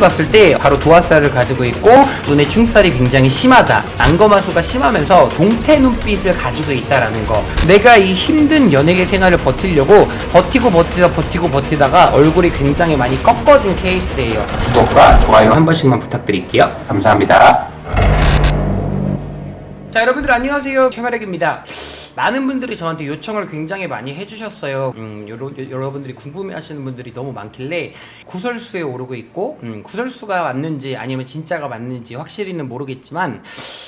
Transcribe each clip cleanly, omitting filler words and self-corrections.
봤을 때 바로 도화살을 가지고 있고 눈에 충살이 굉장히 심하다, 안검하수가 심하면서 동태 눈빛을 가지고 있다라는 거. 내가 이 힘든 연예계 생활을 버티려고 버티다가 얼굴이 굉장히 많이 꺾어진 케이스예요. 구독과 좋아요 한 번씩만 부탁드릴게요. 감사합니다. 자, 여러분들 안녕하세요, 최마력입니다. 많은 분들이 저한테 요청을 굉장히 많이 해주셨어요. 여러분들이 궁금해하시는 분들이 너무 많길래 구설수에 오르고 있고, 구설수가 맞는지 아니면 진짜가 맞는지 확실히는 모르겠지만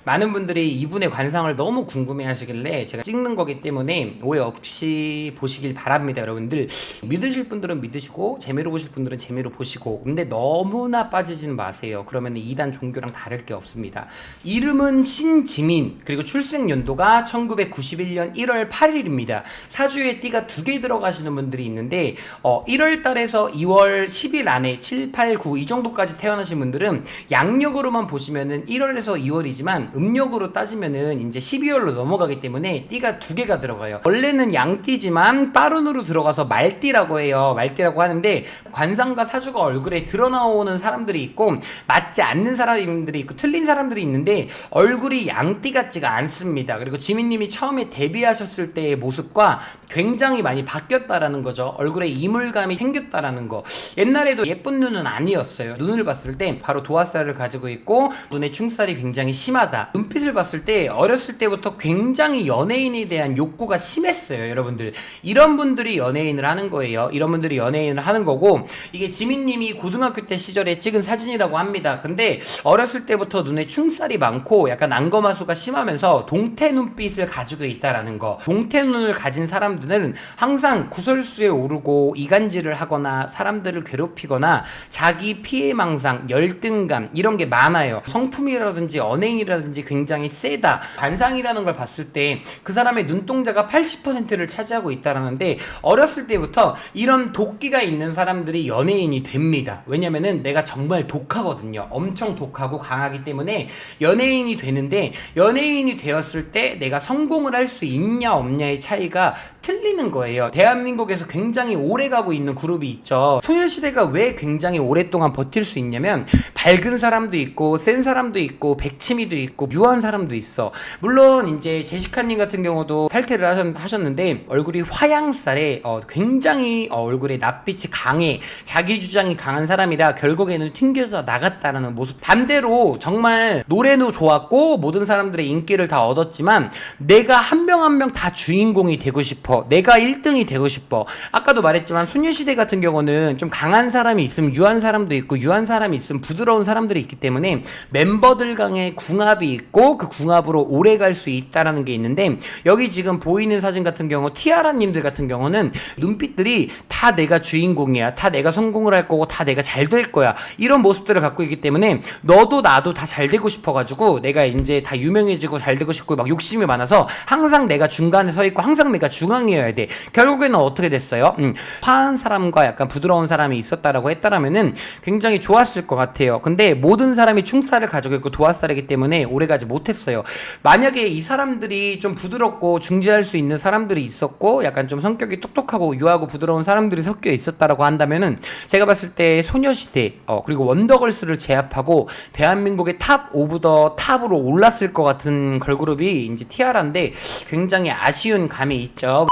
많은 분들이 이분의 관상을 너무 궁금해하시길래 제가 찍는 거기 때문에 오해 없이 보시길 바랍니다. 여러분들 믿으실 분들은 믿으시고 재미로 보실 분들은 재미로 보시고, 근데 너무나 빠지지는 마세요. 그러면 이단 종교랑 다를 게 없습니다. 이름은 신지민, 그리고 출생 연도가 1991년 1월 8일입니다. 사주에 띠가 2개 들어가시는 분들이 있는데 1월 달에서 2월 10일 안에 7, 8, 9 이 정도까지 태어나신 분들은 양력으로만 보시면은 1월에서 2월이지만 음력으로 따지면은 이제 12월로 넘어가기 때문에 띠가 2개가 들어가요. 원래는 양띠지만 빠른으로 들어가서 말띠라고 해요. 말띠라고 하는데 관상과 사주가 얼굴에 드러나오는 사람들이 있고 맞지 않는 사람들이 있고 틀린 사람들이 있는데 얼굴이 양띠 같지가 않습니다. 그리고 지민님이 처음에 데뷔하셨을 때의 모습과 굉장히 많이 바뀌었다라는 거죠. 얼굴에 이물감이 생겼다라는 거. 옛날에도 예쁜 눈은 아니었어요. 눈을 봤을 때 바로 도화살을 가지고 있고 눈에 충살이 굉장히 심하다. 눈빛을 봤을 때 어렸을 때부터 굉장히 연예인에 대한 욕구가 심했어요. 여러분들 이런 분들이 연예인을 하는 거예요. 이런 분들이 연예인을 하는 거고, 이게 지민님이 고등학교 때 시절에 찍은 사진이라고 합니다. 근데 어렸을 때부터 눈에 충살이 많고 약간 안검하수가 심하면서 동태 눈빛을 가지고 있다라는 거. 동태 눈을 가진 사람들은 항상 구설수에 오르고 이간질을 하거나 사람들을 괴롭히거나 자기 피해망상, 열등감 이런 게 많아요. 성품이라든지 언행이라든지 굉장히 세다. 관상이라는 걸 봤을 때 그 사람의 눈동자가 80%를 차지하고 있다라는데, 어렸을 때부터 이런 도끼가 있는 사람들이 연예인이 됩니다. 왜냐면은 내가 정말 독하거든요. 엄청 독하고 강하기 때문에 연예인이 되는데, 연예인이 되었을 때 내가 성공을 할 수 있냐 없냐의 차이가 틀리는 거예요. 대한민국에서 굉장히 오래 가고 있는 그룹이 있죠. 소녀시대가 왜 굉장히 오랫동안 버틸 수 있냐면 밝은 사람도 있고 센 사람도 있고 백치미도 있고 유한 사람도 있어. 물론 이제 제시카님 같은 경우도 탈퇴를 하셨는데 얼굴이 화양살에 굉장히 얼굴에 낯빛이 강해, 자기 주장이 강한 사람이라 결국에는 튕겨져 나갔다라는 모습. 반대로 정말 노래도 좋았고 모든 사람들의 인기를 다 얻었지만 내가 한 명 한 명 다 주인공이 되고 싶어, 내가 1등이 되고 싶어. 아까도 말했지만 소녀시대 같은 경우는 좀 강한 사람이 있으면 유한 사람도 있고 유한 사람이 있으면 부드러운 사람들이 있기 때문에 멤버들 간의 궁합이 있고 그 궁합으로 오래 갈 수 있다라는 게 있는데, 여기 지금 보이는 사진 같은 경우 티아라님들 같은 경우는 눈빛들이 다 내가 주인공이야, 다 내가 성공을 할 거고 다 내가 잘 될 거야, 이런 모습들을 갖고 있기 때문에 너도 나도 다 잘 되고 싶어가지고 내가 이제 다 유명해지고 잘 되고 싶고 막 욕심이 많아서 항상 내가 중간에 서 있고 항상 내가 중앙이어야 돼. 결국에는 어떻게 됐어요? 화한 사람과 약간 부드러운 사람이 있었다라고 했다라면은 굉장히 좋았을 것 같아요. 근데 모든 사람이 충살을 가지고 있고 도화살이기 때문에 오래가지 못했어요. 만약에 이 사람들이 좀 부드럽고 중재할 수 있는 사람들이 있었고 약간 좀 성격이 똑똑하고 유하고 부드러운 사람들이 섞여 있었다라고 한다면은 제가 봤을 때 소녀시대 그리고 원더걸스를 제압하고 대한민국의 탑 오브 더 탑으로 올랐을 것 같은 걸그룹이 이제 티아라인데 굉장히 아쉬운 감이 있죠.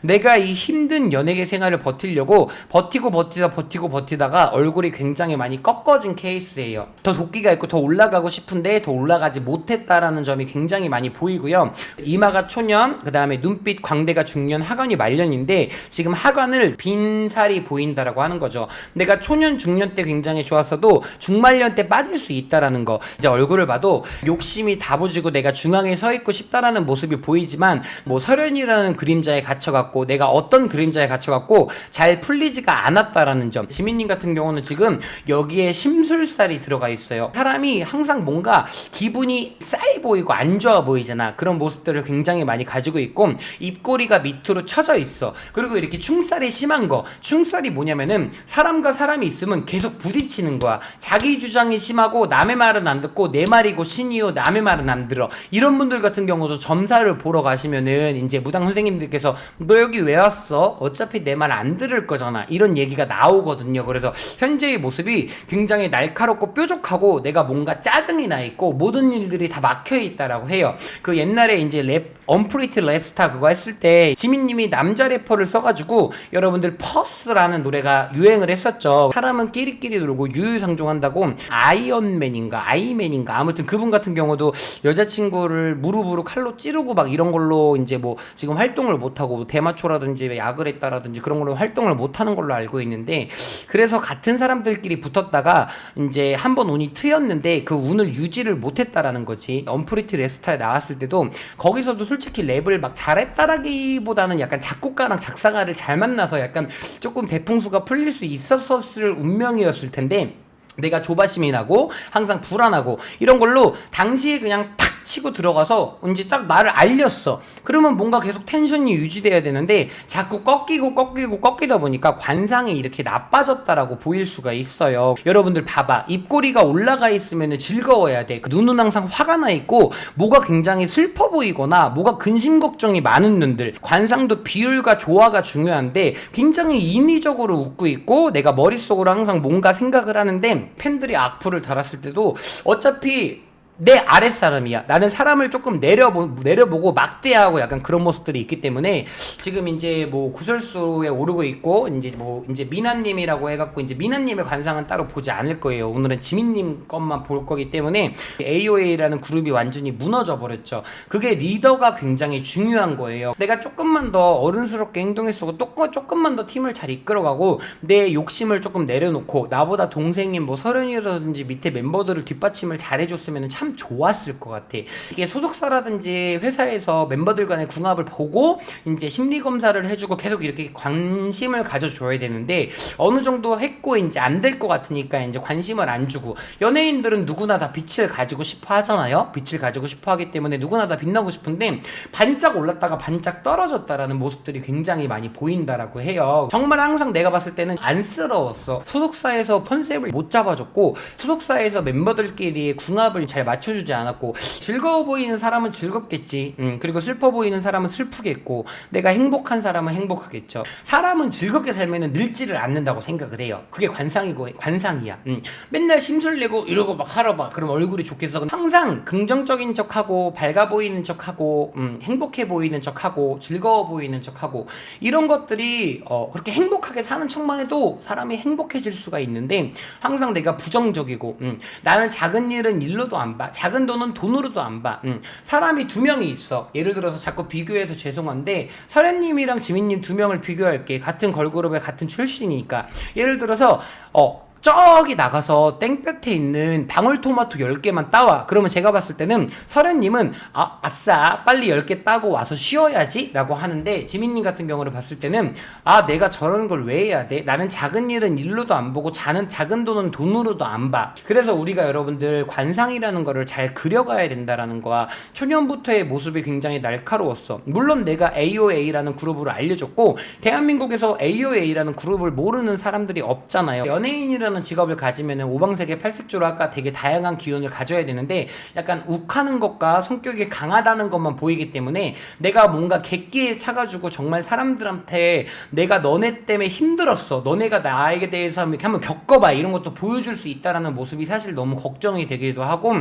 내가 이 힘든 연예계 생활을 버티려고 버티다가 얼굴이 굉장히 많이 꺾어진 케이스예요. 더 도끼가 있고 더 올라가고 싶은데 더 올라가지 못했다라는 점이 굉장히 많이 보이고요. 이마가 초년, 그 다음에 눈빛, 광대가 중년, 하관이 말년인데 지금 하관을 빈살이 보인다라고 하는 거죠. 내가 초년, 중년 때 굉장히 좋았어도 중말년 때 빠질 수 있다라는 거. 이제 얼굴을 봐도 욕심이 다부지고 내가 중앙에 서 있고 싶다라는 모습이 보이지만 뭐 설현이라는 그림자에 갇혀갖고 내가 어떤 그림자에 갇혀갖고 잘 풀리지가 않았다라는 점. 지민님 같은 경우는 지금 여기에 심술살이 들어가 있어요. 사람이 항상 뭔가 기분이 싸해 보이고 안 좋아 보이잖아. 그런 모습들을 굉장히 많이 가지고 있고 입꼬리가 밑으로 쳐져 있어. 그리고 이렇게 충살이 심한 거. 충살이 뭐냐면은 사람과 사람이 있으면 계속 부딪히는 거야. 자기 주장이 심하고 남의 말은 안 듣고 내 말이고 신이요 남의 말은 안 들어. 이런 분들 같은 경우도 점사를 보러 가시면은 이제 무당 선생님들께서 너 너 여기 왜 왔어? 어차피 내 말 안 들을 거잖아. 이런 얘기가 나오거든요. 그래서 현재의 모습이 굉장히 날카롭고 뾰족하고 내가 뭔가 짜증이 나 있고 모든 일들이 다 막혀 있다라고 해요. 그 옛날에 이제 언프리티 랩스타 그거 했을 때 지민님이 남자 래퍼를 써가지고 여러분들 퍼스라는 노래가 유행을 했었죠. 사람은 끼리끼리 놀고 유유상종한다고 아이맨인가 아무튼 그분 같은 경우도 여자친구를 무릎으로 칼로 찌르고 막 이런 걸로 이제 뭐 지금 활동을 못하고 대마초라든지 약을 했다라든지 그런 걸로 활동을 못하는 걸로 알고 있는데, 그래서 같은 사람들끼리 붙었다가 이제 한번 운이 트였는데 그 운을 유지를 못했다라는 거지. 언프리티 랩스타에 나왔을 때도 거기서도 솔직히 랩을 막 잘했다라기보다는 약간 작곡가랑 작사가를 잘 만나서 약간 조금 대풍수가 풀릴 수 있었을 운명이었을 텐데, 내가 조바심이 나고 항상 불안하고 이런 걸로 당시에 그냥 탁 치고 들어가서 이제 딱 나를 알렸어. 그러면 뭔가 계속 텐션이 유지돼야 되는데 자꾸 꺾이다 보니까 관상이 이렇게 나빠졌다라고 보일 수가 있어요. 여러분들 봐봐. 입꼬리가 올라가 있으면 즐거워야 돼. 눈은 항상 화가 나 있고 뭐가 굉장히 슬퍼 보이거나 뭐가 근심 걱정이 많은 눈들. 관상도 비율과 조화가 중요한데 굉장히 인위적으로 웃고 있고 내가 머릿속으로 항상 뭔가 생각을 하는데, 팬들이 악플을 달았을 때도 어차피 내 아랫사람이야. 나는 사람을 조금 내려보고 막대하고 약간 그런 모습들이 있기 때문에 지금 이제 뭐 구설수에 오르고 있고 이제 미나님이라고 해갖고 이제 미나님의 관상은 따로 보지 않을 거예요. 오늘은 지민님 것만 볼 거기 때문에 AOA라는 그룹이 완전히 무너져 버렸죠. 그게 리더가 굉장히 중요한 거예요. 내가 조금만 더 어른스럽게 행동했고 조금만 더 팀을 잘 이끌어가고 내 욕심을 조금 내려놓고 나보다 동생인 뭐 서른이라든지 밑에 멤버들을 뒷받침을 잘해줬으면 참 좋았을 것 같아. 이게 소속사라든지 회사에서 멤버들 간의 궁합을 보고 이제 심리 검사를 해주고 계속 이렇게 관심을 가져줘야 되는데 어느 정도 했고 이제 안 될 것 같으니까 이제 관심을 안 주고, 연예인들은 누구나 다 빛을 가지고 싶어 하잖아요. 빛을 가지고 싶어 하기 때문에 누구나 다 빛나고 싶은데 반짝 올랐다가 반짝 떨어졌다라는 모습들이 굉장히 많이 보인다라고 해요. 정말 항상 내가 봤을 때는 안쓰러웠어. 소속사에서 컨셉을 못 잡아줬고 소속사에서 멤버들끼리 궁합을 잘 맞춰주지 않았고, 즐거워 보이는 사람은 즐겁겠지. 그리고 슬퍼 보이는 사람은 슬프겠고 내가 행복한 사람은 행복하겠죠. 사람은 즐겁게 살면 늙지를 않는다고 생각을 해요. 그게 관상이야. 맨날 심술내고 이러고 막 하러 봐. 그럼 얼굴이 좋겠어. 항상 긍정적인 척하고 밝아 보이는 척하고 행복해 보이는 척하고 즐거워 보이는 척하고 이런 것들이 그렇게 행복하게 사는 척만 해도 사람이 행복해질 수가 있는데, 항상 내가 부정적이고 나는 작은 일은 일로도 안 봐. 작은 돈은 돈으로도 안 봐. 사람이 두 명이 있어. 예를 들어서 자꾸 비교해서 죄송한데 설현님이랑 지민님 두 명을 비교할게. 같은 걸그룹의 같은 출신이니까. 예를 들어서 저기 나가서 땡볕에 있는 방울토마토 10개만 따와. 그러면 제가 봤을 때는 설현님은 아싸 빨리 10개 따고 와서 쉬어야지 라고 하는데, 지민님 같은 경우를 봤을 때는 내가 저런 걸 왜 해야 돼? 나는 작은 일은 일로도 안 보고 작은 돈은 돈으로도 안 봐. 그래서 우리가 여러분들 관상이라는 거를 잘 그려가야 된다라는 거야. 초년부터의 모습이 굉장히 날카로웠어. 물론 내가 AOA라는 그룹으로 알려줬고 대한민국에서 AOA라는 그룹을 모르는 사람들이 없잖아요. 연예인이라는 직업을 가지면 오방색의 팔색조로 아까 되게 다양한 기운을 가져야 되는데 약간 욱하는 것과 성격이 강하다는 것만 보이기 때문에 내가 뭔가 객기에 차가지고 정말 사람들한테 내가 너네 때문에 힘들었어, 너네가 나에게 대해서 이렇게 한번 겪어봐 이런 것도 보여줄 수 있다라는 모습이 사실 너무 걱정이 되기도 하고,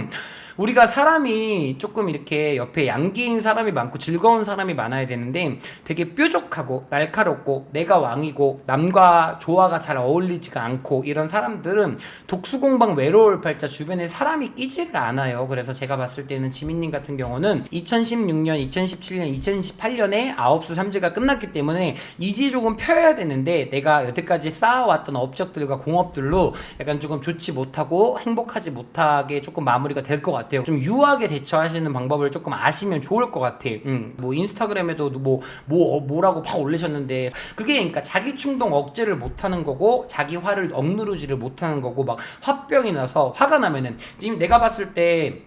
우리가 사람이 조금 이렇게 옆에 양기인 사람이 많고 즐거운 사람이 많아야 되는데 되게 뾰족하고 날카롭고 내가 왕이고 남과 조화가 잘 어울리지가 않고 이런 사람들은 독수공방 외로울 팔자 주변에 사람이 끼지를 않아요. 그래서 제가 봤을 때는 지민님 같은 경우는 2016년, 2017년, 2018년에 아홉수 삼재가 끝났기 때문에 이제 조금 펴야 되는데 내가 여태까지 쌓아왔던 업적들과 공업들로 약간 조금 좋지 못하고 행복하지 못하게 조금 마무리가 될 것 같아요. 좀 유하게 대처하시는 방법을 조금 아시면 좋을 것 같아. 뭐 인스타그램에도 뭐라고 팍 올리셨는데 그게 그러니까 자기 충동 억제를 못하는 거고 자기 화를 억누르지를 못하는 거고 막 화병이 나서 화가 나면은 지금 내가 봤을 때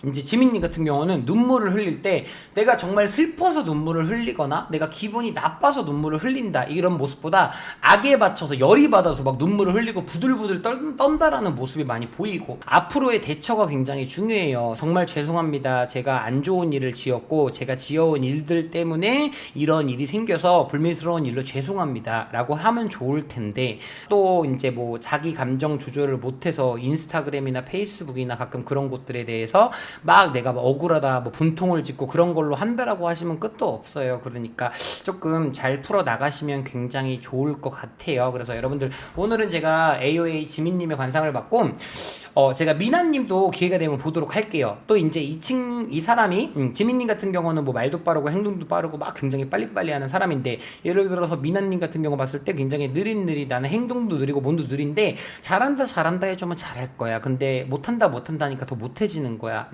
이제 지민님 같은 경우는 눈물을 흘릴 때 내가 정말 슬퍼서 눈물을 흘리거나 내가 기분이 나빠서 눈물을 흘린다 이런 모습보다 악에 받쳐서 열이 받아서 막 눈물을 흘리고 부들부들 떤다라는 모습이 많이 보이고, 앞으로의 대처가 굉장히 중요해요. 정말 죄송합니다. 제가 안 좋은 일을 지었고 제가 지어온 일들 때문에 이런 일이 생겨서 불미스러운 일로 죄송합니다 라고 하면 좋을 텐데, 또 이제 뭐 자기 감정 조절을 못해서 인스타그램이나 페이스북이나 가끔 그런 곳들에 대해서 막 내가 뭐 억울하다 뭐 분통을 짓고 그런 걸로 한다라고 하시면 끝도 없어요. 그러니까 조금 잘 풀어 나가시면 굉장히 좋을 것 같아요. 그래서 여러분들 오늘은 제가 AOA 지민님의 관상을 받고 제가 미나님도 기회가 되면 보도록 할게요. 또 이제 이 사람이 지민님 같은 경우는 뭐 말도 빠르고 행동도 빠르고 막 굉장히 빨리빨리 하는 사람인데, 예를 들어서 미나님 같은 경우 봤을 때 굉장히 느릿느릿, 나는 행동도 느리고 몸도 느린데 잘한다 해주면 잘할 거야. 근데 못한다니까 더 못해지는 거야.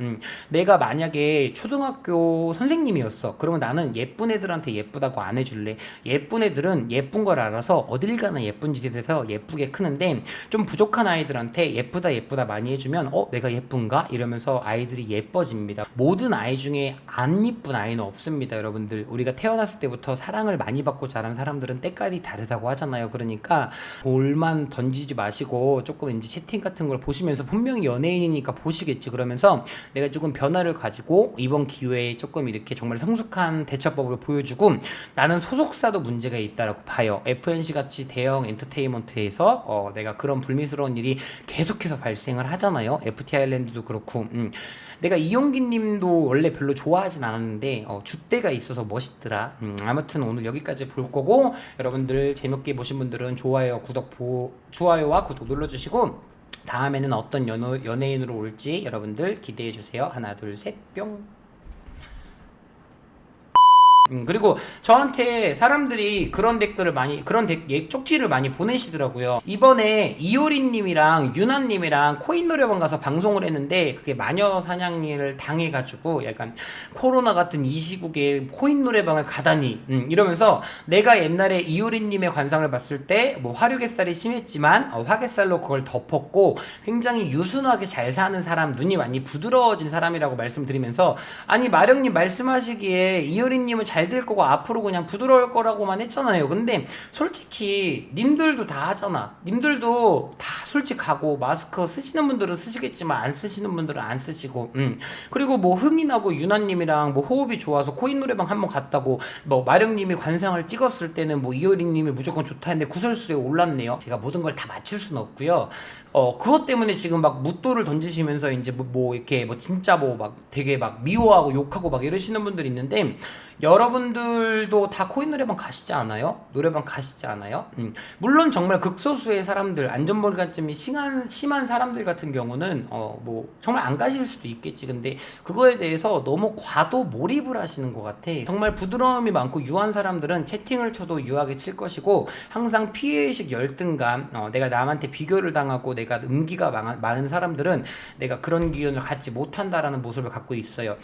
내가 만약에 초등학교 선생님이었어. 그러면 나는 예쁜 애들한테 예쁘다고 안 해줄래. 예쁜 애들은 예쁜 걸 알아서 어딜 가나 예쁜 짓을 해서 예쁘게 크는데, 좀 부족한 아이들한테 예쁘다 많이 해주면 내가 예쁜가? 이러면서 아이들이 예뻐집니다. 모든 아이 중에 안 예쁜 아이는 없습니다. 여러분들, 우리가 태어났을 때부터 사랑을 많이 받고 자란 사람들은 때깔이 다르다고 하잖아요. 그러니까 볼만 던지지 마시고 조금 이제 채팅 같은 걸 보시면서, 분명히 연예인이니까 보시겠지, 그러면서 내가 조금 변화를 가지고 이번 기회에 조금 이렇게 정말 성숙한 대처법을 보여주고, 나는 소속사도 문제가 있다라고 봐요. FNC 같이 대형 엔터테인먼트에서 내가 그런 불미스러운 일이 계속해서 발생을 하잖아요. FT 아일랜드도 그렇고. 내가 이용기 님도 원래 별로 좋아하진 않았는데 줏대가 있어서 멋있더라. 아무튼 오늘 여기까지 볼 거고, 여러분들 재밌게 보신 분들은 좋아요와 구독 눌러주시고, 다음에는 어떤 연예인으로 올지 여러분들 기대해주세요. 하나 둘 셋 뿅. 그리고 저한테 사람들이 그런 댓글을 많이, 쪽지를 많이 보내시더라고요. 이번에 이효리님이랑 유나님이랑 코인 노래방 가서 방송을 했는데 그게 마녀 사냥을 당해가지고 약간 코로나 같은 이 시국에 코인 노래방을 가다니 이러면서, 내가 옛날에 이효리님의 관상을 봤을 때 뭐 화류개살이 심했지만 화개살로 그걸 덮었고 굉장히 유순하게 잘 사는 사람, 눈이 많이 부드러워진 사람이라고 말씀드리면서, 아니 마령님 말씀하시기에 이효리님은 잘 될 거고 앞으로 그냥 부드러울 거라고만 했잖아요. 근데 솔직히 님들도 다 하잖아. 님들도 다 솔직하고, 마스크 쓰시는 분들은 쓰시겠지만 안 쓰시는 분들은 안 쓰시고, 그리고 뭐 흥이나고 유나님이랑 뭐 호흡이 좋아서 코인 노래방 한번 갔다고, 뭐 마령님이 관상을 찍었을 때는 뭐 이효리님이 무조건 좋다 했는데 구설수에 올랐네요. 제가 모든 걸 다 맞출 수는 없고요. 그것 때문에 지금 막 묻도를 던지시면서 이제 뭐 이렇게 뭐 진짜 뭐 막 되게 막 미워하고 욕하고 막 이러시는 분들이 있는데, 여러분들도 다 코인 노래방 가시지 않아요? 노래방 가시지 않아요? 물론 정말 극소수의 사람들, 안전불감증이 심한 사람들 같은 경우는 뭐 정말 안 가실 수도 있겠지. 근데 그거에 대해서 너무 과도 몰입을 하시는 것 같아. 정말 부드러움이 많고 유한 사람들은 채팅을 쳐도 유하게 칠 것이고, 항상 피해의식, 열등감, 내가 남한테 비교를 당하고 내가 음기가 많은 사람들은 내가 그런 기운을 갖지 못한다라는 모습을 갖고 있어요.